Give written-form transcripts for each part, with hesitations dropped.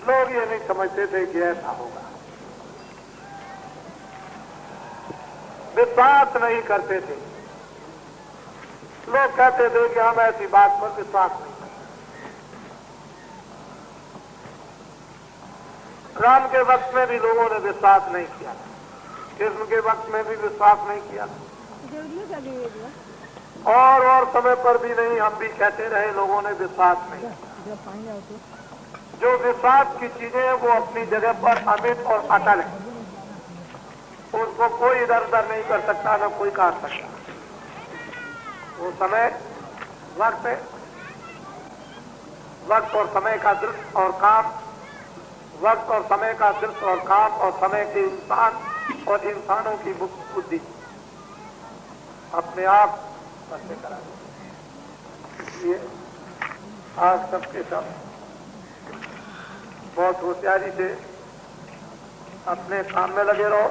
लोग ये नहीं समझते थे कि ऐसा होगा, विश्वास नहीं करते थे। लोग कहते थे कि हम ऐसी बात पर विश्वास नहीं करते। राम के वक्त में भी लोगों ने विश्वास नहीं किया, कृष्ण के वक्त में भी विश्वास नहीं किया, और समय पर भी नहीं, हम भी कहते रहे, लोगों ने विश्वास नहीं किया। जो विश्वास की चीजें हैं वो अपनी जगह पर अमिट और अटल है, उसको कोई इधर उधर नहीं कर सकता, न कोई काट सकता। वो समय वक्त है, वक्त और समय का दृश्य और काम, वक्त और समय का दृश्य और काम, और समय के इंसान और इंसानों की बुद्धि अपने आप करते करा। इसलिए आज सबके सब बहुत होशियारी से अपने काम में लगे रहो,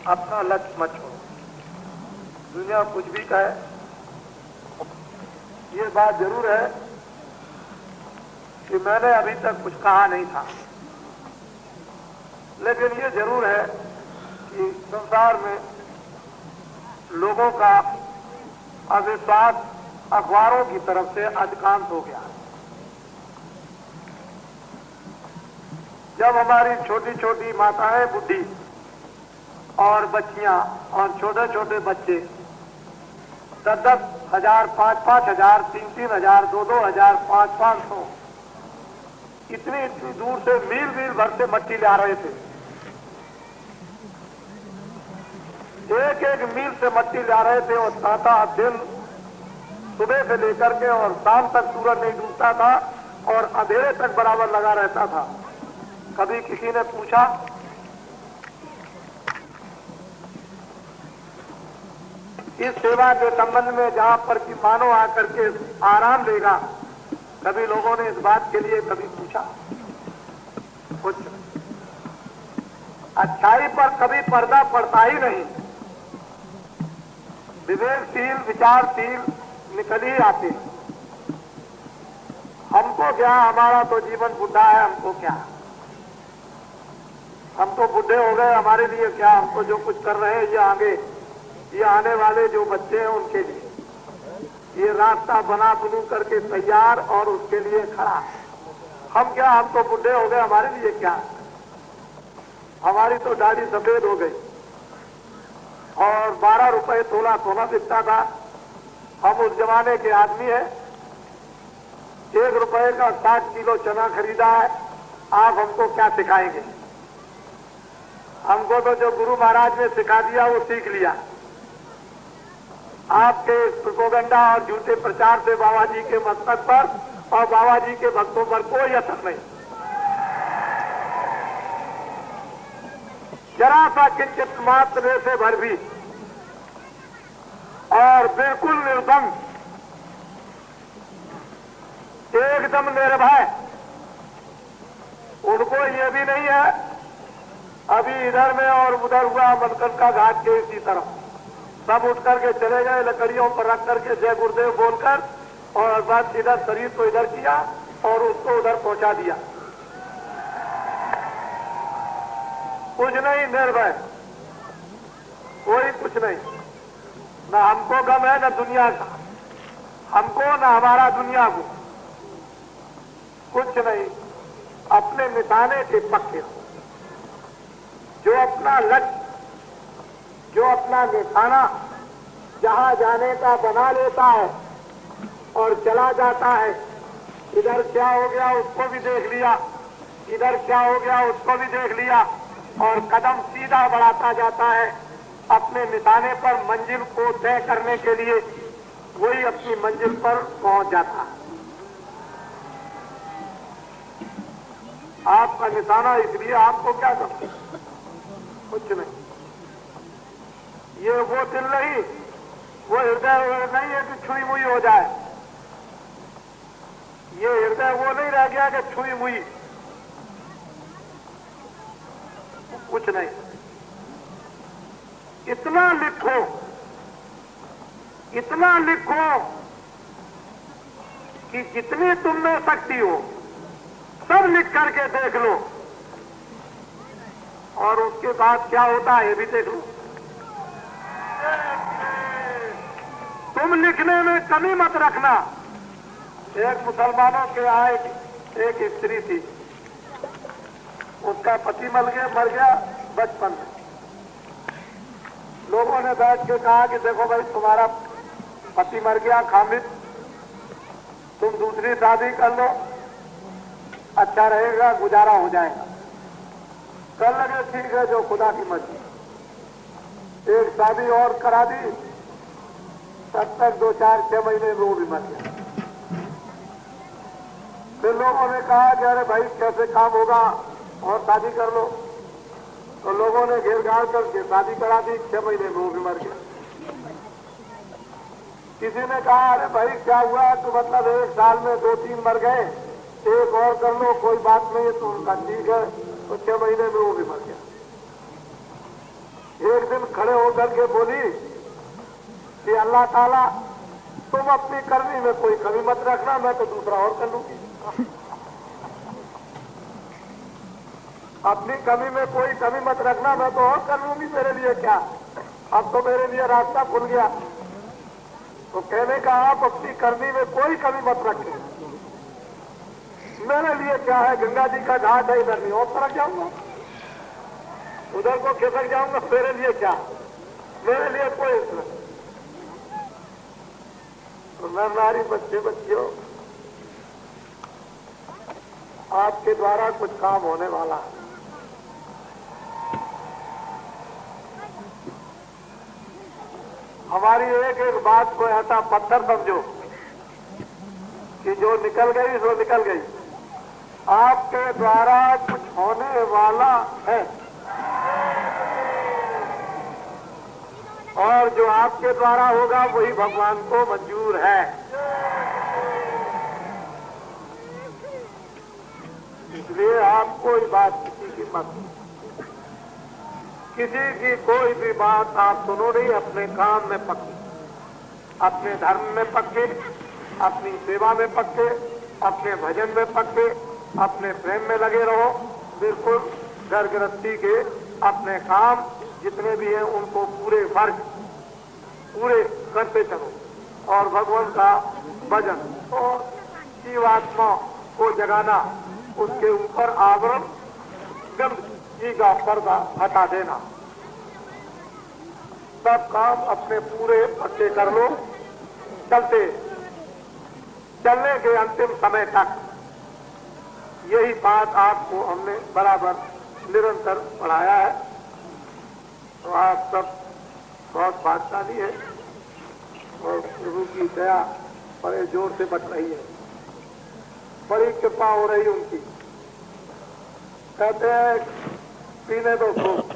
अपना लक्ष्य मत छोड़ो। दुनिया कुछ भी कहे, ये बात जरूर है कि मैंने अभी तक कुछ कहा नहीं था, लेकिन ये जरूर है कि संसार में लोगों का अविश्वास अखबारों की तरफ से अधिकांश हो गया। जब हमारी छोटी छोटी माताएं बुद्धि और बच्चियां और छोटे छोटे बच्चे 10-10 हजार, 5-5 हजार, 3-3 हजार, 2-2 हजार, 5-500 इतनी दूर से मील भर से मट्टी ला रहे थे। एक मील से मट्टी ला रहे थे, और साता दिन सुबह से लेकर के और शाम तक सूरज नहीं डूबता था, और अंधेरे तक बराबर लगा रहता था। कभी किसी ने पूछा इस सेवा के संबंध में, जहां पर कि मानव आकर के आराम लेगा, कभी लोगों ने इस बात के लिए कभी पूछा? कुछ अच्छाई पर कभी पर्दा पड़ता ही नहीं। विवेकशील विचारशील निकल ही आते। हमको क्या, हमारा तो जीवन बुढ़ा है, हमको क्या, हम तो बुढ़े हो गए, हमारे लिए क्या, हमको जो कुछ कर रहे हैं ये आगे, ये आने वाले जो बच्चे हैं उनके लिए ये रास्ता बना बनू करके तैयार और उसके लिए खड़ा। हम क्या, हम तो बुढ़े हो गए, हमारे लिए क्या, हमारी तो दाढ़ी सफेद हो गई, और 12 रुपए तोला सोना बिकता था। हम उस जमाने के आदमी हैं। 1 रुपए का 60 किलो चना खरीदा है। आप हमको क्या सिखाएंगे? हमको तो जो गुरु महाराज ने सिखा दिया वो सीख लिया। आपके प्रोपेगेंडा और झूठे प्रचार से बाबा जी के मस्तक पर और बाबा जी के भक्तों पर कोई असर नहीं। जरा सा किंचित मात्र से भर भी, और बिल्कुल निर्बंध, एकदम निर्भय। उनको ये भी नहीं है अभी इधर में और उधर हुआ मलकनका घाट के इसी तरफ, सब उठ करके चले गए, लकड़ियों पर रख करके जय गुरुदेव बोलकर, और बस इधर शरीर को इधर किया और उसको उधर पहुंचा दिया। कुछ नहीं, निर्भय, कोई कुछ नहीं। न हमको गम है न दुनिया का, हमको न हमारा दुनिया को, कुछ नहीं। अपने मिटाने के पक्के, जो अपना लक्ष्य, जो अपना निशाना जहां जाने का बना लेता है और चला जाता है। इधर क्या हो गया उसको भी देख लिया, इधर क्या हो गया उसको भी देख लिया, और कदम सीधा बढ़ाता जाता है अपने निशाने पर, मंजिल को तय करने के लिए। वही अपनी मंजिल पर पहुंच जाता है। आपका निशाना, इसलिए आपको क्या करते, कुछ नहीं। ये वो दिल नहीं, वो हृदय नहीं है कि छुई मुई हो जाए। ये हृदय वो नहीं रह गया कि छुई मुई, कुछ नहीं। इतना लिखो, इतना लिखो कि जितनी तुम में शक्ति हो सब लिख करके देख लो और उसके बाद क्या होता है ये भी देख लो। तुम लिखने में कमी मत रखना। एक मुसलमानों के यहाँ एक स्त्री थी, उसका पति मर गया बचपन में। लोगों ने बैठ के कहा कि देखो भाई तुम्हारा पति मर गया खामिद, तुम दूसरी शादी कर लो, अच्छा रहेगा, गुजारा हो जाएगा। कर लगे ठीक है, जो खुदा की मर्जी। एक शादी और करा दी, तब तक 2-4-6 महीने में वो भी मर गया। फिर लोगों ने कहा कि अरे भाई कैसे काम होगा, और शादी कर लो। तो लोगों ने घेर घार करके शादी करा दी, 6 महीने में वो भी मर गया। किसी ने कहा अरे भाई क्या हुआ, तो मतलब 1 साल में 2-3 मर गए, एक और कर लो, कोई बात नहीं है। तो उनका ठीक है, तो 6 महीने में वो भी मर गया। एक दिन खड़े होकर के बोली कि अल्लाह ताला तुम अपनी करनी में कोई कमी मत रखना, मैं तो दूसरा और कर लूंगी। अपनी कमी में कोई कमी मत रखना, मैं तो और कर लूंगी, मेरे लिए क्या, अब तो मेरे लिए रास्ता खुल गया। तो कहने का आप अपनी करनी में कोई कमी मत रखें, मेरे लिए क्या है, गंगा जी का घाट है, इधर नहीं और तरफ जाऊंगा, उधर को खिसक जाऊंगा, मेरे लिए क्या, मेरे लिए कोई नहीं। तो नर नारी बच्चे बच्चियों, आपके द्वारा कुछ काम होने वाला है। हमारी एक एक बात को ऐसा पत्थर समझो कि जो निकल गई सो निकल गई। आपके द्वारा कुछ होने वाला है, और जो आपके द्वारा होगा वही भगवान को मंजूर है। इसलिए आप कोई बात किसी की मत, किसी की कोई भी बात आप सुनो नहीं, अपने काम में पक्के, अपने धर्म में पक्के, अपनी सेवा में पक्के, अपने भजन में पक्के, अपने प्रेम में लगे रहो। बिल्कुल घर गृहस्थी के अपने काम जितने भी हैं उनको पूरे फर्ज पूरे करते चलो, और भगवान का भजन और जीवात्मा को जगाना, उसके ऊपर आवरण गंदगी का पर्दा हटा देना। सब काम अपने पूरे पक्के कर लो, चलने के अंतिम समय तक। यही बात आपको हमने बराबर निरंतर पढ़ाया है। तो आप सब बहुत भाग्यशाली है, और प्रभु की दया बड़े जोर से बच रही है, बड़ी कृपा हो रही उनकी। कहते हैं पीने दो खूब,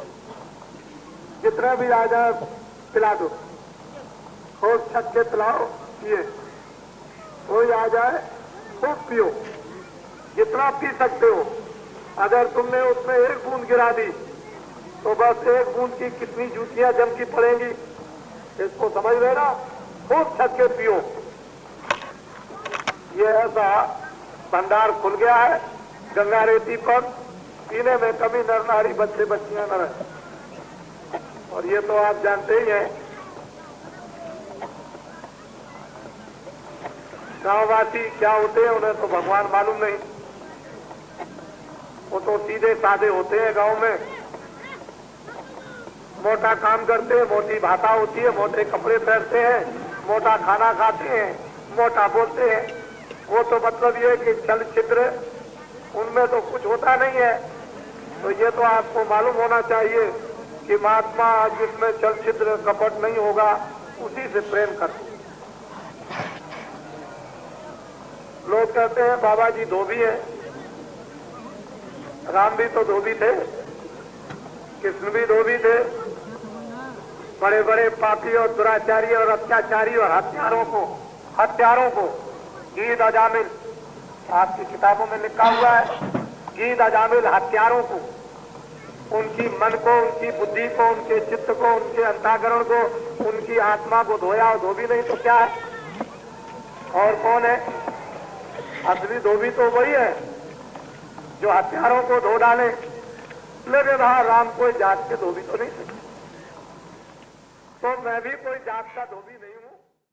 जितने भी आ जाए पिला दो, खूब छक के पिलाओ, पिए, कोई आ जाए खूब पियो, जितना पी सकते हो। अगर तुमने उसमें 1 बूंद गिरा दी तो बस 1 बूंद की कितनी जूतियां जम की पड़ेंगी, इसको समझ लेना। खूब छक के पियो। ये ऐसा भंडार खुल गया है गंगा रेती पर, पीने में कभी नर नारी बच्चे बच्चियां न रहे। और ये तो आप जानते ही हैं, गांववासी क्या होते हैं उन्हें तो भगवान मालूम नहीं। वो तो सीधे साधे होते हैं, गांव में मोटा काम करते हैं, मोटी भाषा होती है, मोटे कपड़े पहनते हैं, मोटा खाना खाते हैं, मोटा बोलते हैं। वो तो मतलब ये कि छल छिद्र उनमें तो कुछ होता नहीं है। तो ये तो आपको मालूम होना चाहिए कि महात्मा जिसमें छल छिद्र कपट नहीं होगा उसी से प्रेम करते। लोग कहते हैं बाबा जी धोबी है, राम भी तो धोबी थे, कृष्ण भी धोबी थे। बड़े बड़े पापी और दुराचारी और अत्याचारी और हत्यारों को गीद अजामिल, आपकी किताबों में लिखा हुआ है, गीद अजामिल हत्यारों को, उनकी मन को, उनकी बुद्धि को, उनके चित्त को, उनके अंतःकरण को, उनकी आत्मा को धोया और धोबी नहीं तो क्या है? और कौन है? असली धोबी तो वही है जो हथियारों को धो डाले, लेकिन हाँ राम कोई जात के धोबी तो नहीं सकते, तो मैं भी कोई जात का धोबी नहीं हूं।